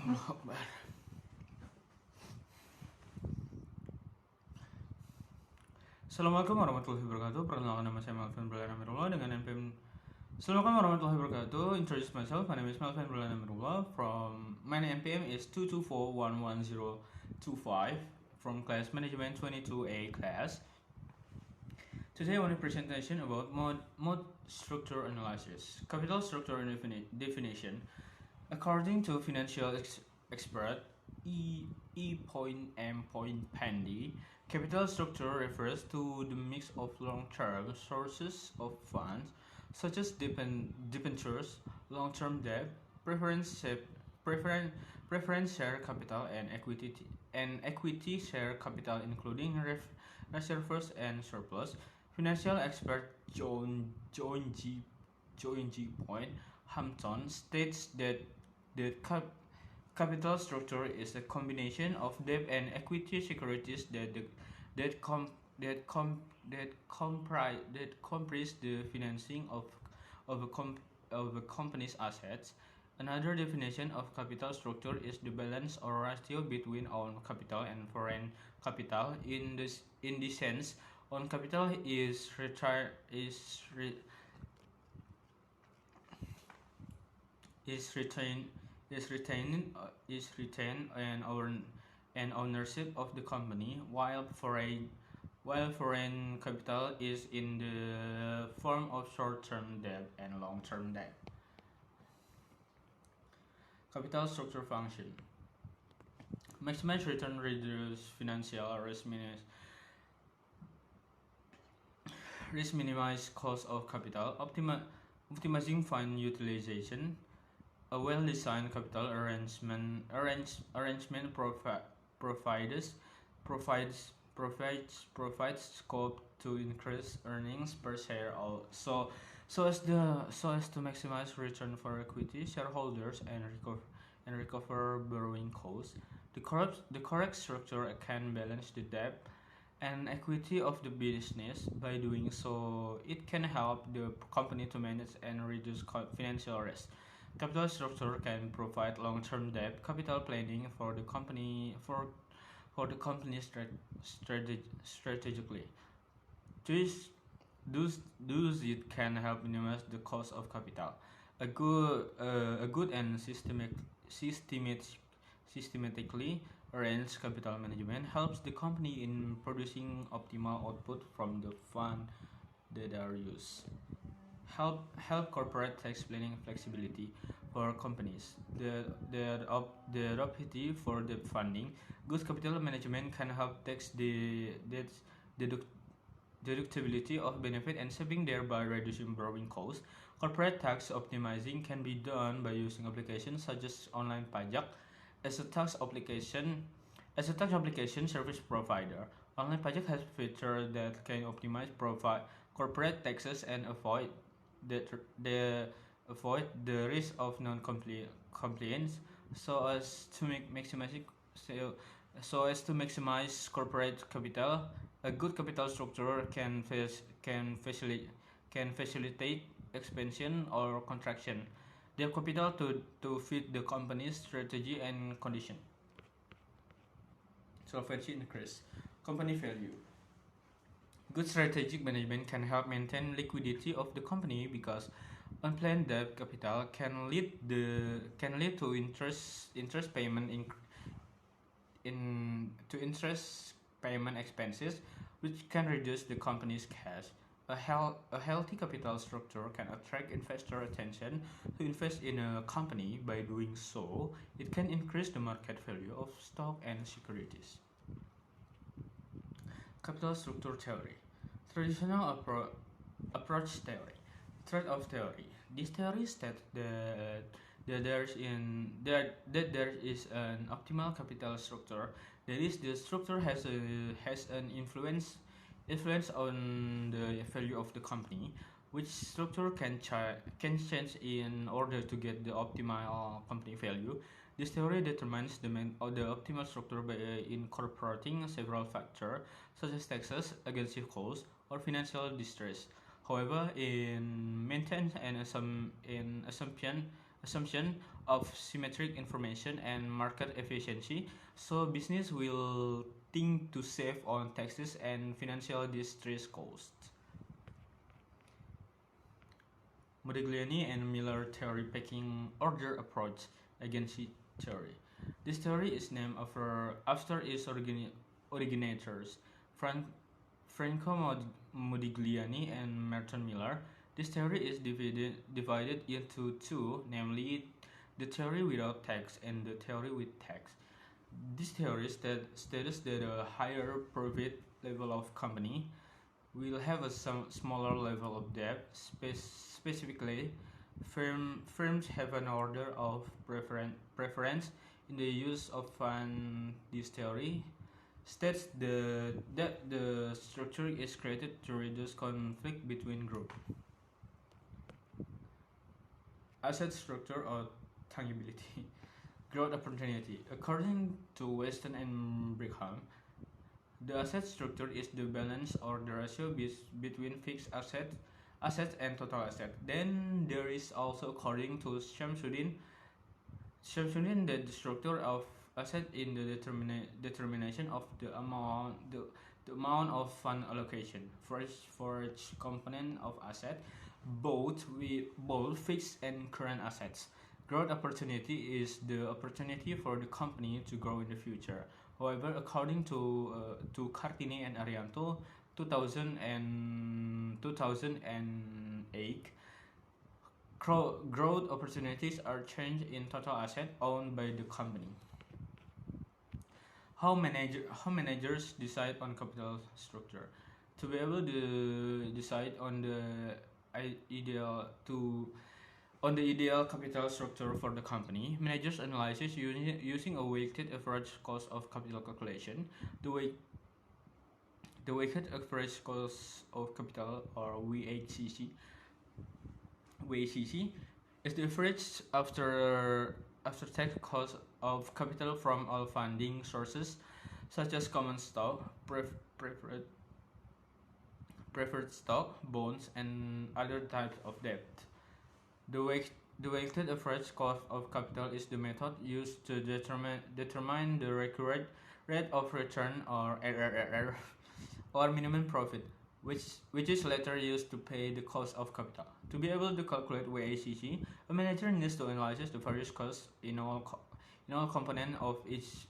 Assalamualaikum warahmatullahi wabarakatuh. Perkenalkan, nama saya Melvin Brilian Amirullah dengan NPM. Assalamualaikum warahmatullahi wabarakatuh. Introduce myself. My name is Melvin Brilian Amirullah. My NPM is 224-11025 from class management 22A class. Today I want a presentation about mode structure analysis. Capital structure and definition. According to financial expert E.M. Pandy, capital structure refers to the mix of long-term sources of funds, such as debentures, long-term debt, preference share capital, and equity share capital, including reserves and surplus. Financial expert John G. Hampton states that capital structure is a combination of debt and equity securities that comprise the financing of a company's assets. Another definition of capital structure is the balance or ratio between own capital and foreign capital. In this sense, own capital is retained and ownership of the company, while foreign capital is in the form of short-term debt and long-term debt. Capital structure function: maximize return, reduce financial risk, minimize cost of capital, optimizing fund utilization. A well-designed capital arrangement provides scope to increase earnings per share, so as to maximize return for equity shareholders and recover borrowing costs. The correct structure can balance the debt and equity of the business. By doing so, it can help the company to manage and reduce financial risk. Capital structure can provide long-term debt capital planning for the company strategically. Thus, it can help minimize the cost of capital. A good and systematically arranged capital management helps the company in producing optimal output from the funds that are used. Help corporate tax planning flexibility for companies. The opportunity for debt funding. Good capital management can help tax deductibility of benefit and saving, thereby reducing borrowing costs. Corporate tax optimizing can be done by using applications such as online pajak as a tax application service provider. Online pajak has features that can optimize corporate taxes and avoid the risk of non-compliance, so as to maximize corporate capital. A good capital structure can facilitate expansion or contraction their capital to fit the company's strategy and condition. Solvency increase company value. Good strategic management can help maintain liquidity of the company, because unplanned debt capital can lead to interest payment expenses, which can reduce the company's cash. A healthy capital structure can attract investor attention to invest in a company. By doing so, it can increase the market value of stock and securities. Capital structure theory. Traditional approach theory. Trade-off theory. This theory states that there is an optimal capital structure. That is, the structure has an influence on the value of the company, which structure can change in order to get the optimal company value. This theory determines the optimal structure by incorporating several factors such as taxes, agency costs, or financial distress. However, in maintains an assumption assumption of symmetric information and market efficiency, so business will think to save on taxes and financial distress costs. Modigliani and Miller theory pecking order approach agency theory. This theory is named after its originators, Franco Modigliani and Merton Miller. This theory is divided into two, namely the theory without tax and the theory with tax. This theory states that a higher profit level of company will have a smaller level of debt. Specifically, firms have an order of preference in the use of funds. This theory states that the structure is created to reduce conflict between groups. Asset structure or tangibility. Growth opportunity. According to Weston and Brigham, the asset structure is the balance or the ratio between fixed assets and total assets. Then there is also, according to Shamsuddin, that the structure of asset in the determination of the amount of fund allocation for each component of asset, both fixed and current assets. Growth opportunity is the opportunity for the company to grow in the future. However, according to Kartini and Arianto, 2008, growth opportunities are changed in total asset owned by the company. How managers decide on capital structure. To be able to decide on the ideal capital structure for the company, managers analyze using a weighted average cost of capital calculation. The weighted average cost of capital, or WACC, is the average after tax cost of capital from all funding sources such as common stock, preferred stock, bonds, and other types of debt. The weighted average cost of capital is the method used to determine the required rate of return, or RRR, or minimum profit, which is later used to pay the cost of capital. To be able to calculate WACC, a manager needs to analyze the various costs in all components of each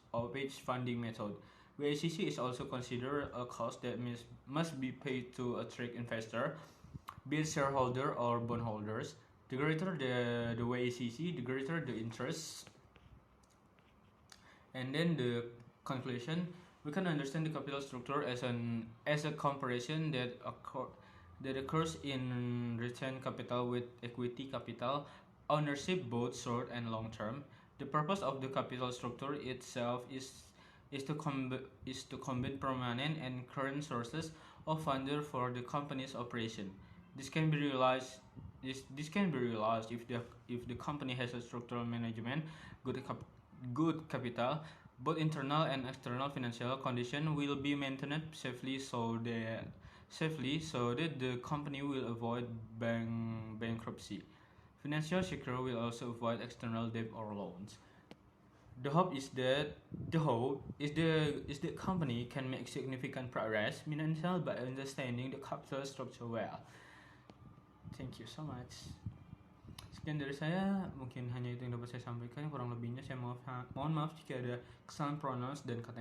funding method. WACC is also considered a cost that must be paid to attract investor, be it shareholder or bondholders. The greater the WACC, the greater the interest. And then the conclusion, we can understand the capital structure as a comparison that occurs in retained capital with equity capital ownership, both short and long term. The purpose of the capital structure itself is to combine permanent and current sources of funding for the company's operation. This can be realized if the company has a structural management, good capital. Both internal and external financial conditions will be maintained safely, so that the company will avoid bankruptcy. Financial sector will also avoid external debt or loans. The hope is that the company can make significant progress financial by understanding the capital structure well. Thank you so much. Sekian dari saya, mungkin hanya itu yang dapat saya sampaikan. Kurang lebihnya saya mohon maaf jika ada kesalahan pronounce dan kata